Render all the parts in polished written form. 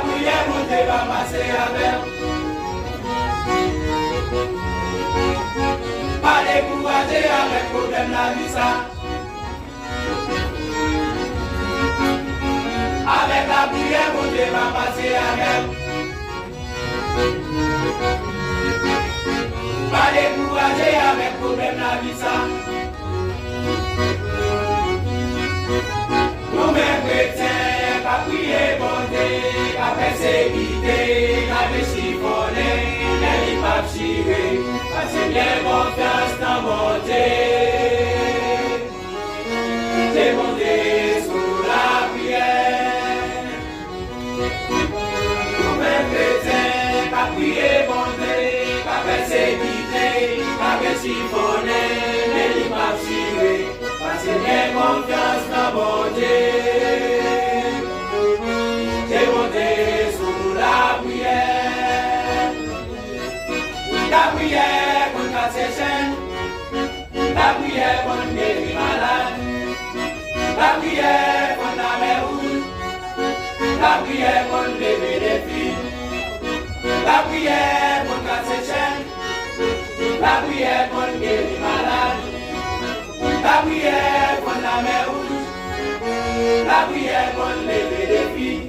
prière montée va passer avec. Pas décourager avec problème la vie ça. Avec la prière montée va passer avec. Pas décourager avec problème la vie ça. Nous mêmes chrétiens, qu'à prier bon Dieu, qu'à persécuter, qu'à déchiffonner, les pas chirés, parce que bien confiance dans mon Dieu. C'est mon Dieu sous la prière. Nous mêmes chrétiens, qu'à prier bon Dieu, qu'à persécuter, qu'à déchiffonner, les pas chirés, parce que bien confiance dans mon Dieu. J'ai monté sous la prière. La prière contre la séchelle. La prière contre les malades. La prière contre la mer rouge. La prière contre les filles. La prière contre la séchelle. La prière contre les malades. La prière contre la mer rouge, la prière contre les filles.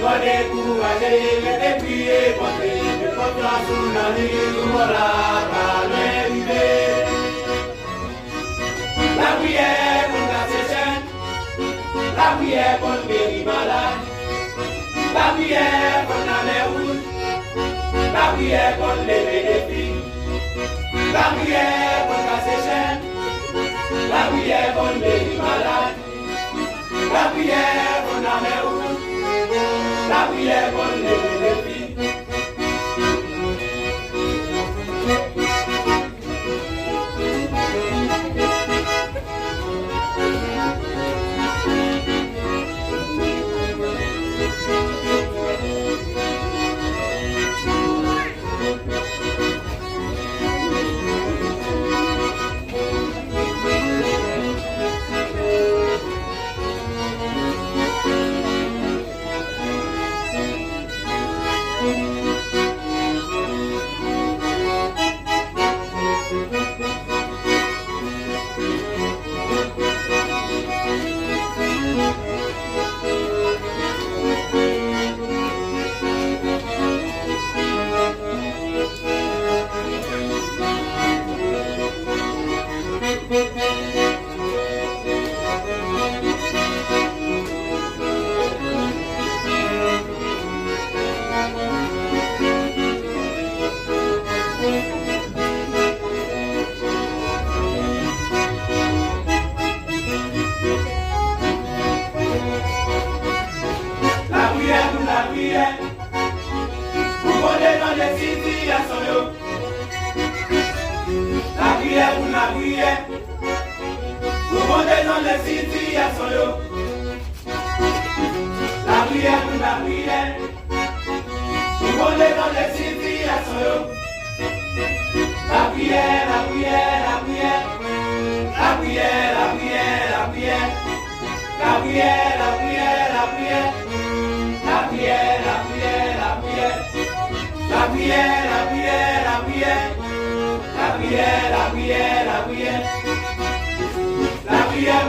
sois découragé, mais t'es prié, porté, mais confiance sous la nuit, voilà, par l'arrivée. La prière pour casser chaîne, la prière pour guérir malade, la prière pour la mer rouge, la prière pour lever les filles, la prière pour casser chaîne, la prière pour guérir malade, la prière pour la mer rouge, la prière pour lever les filles. La prière,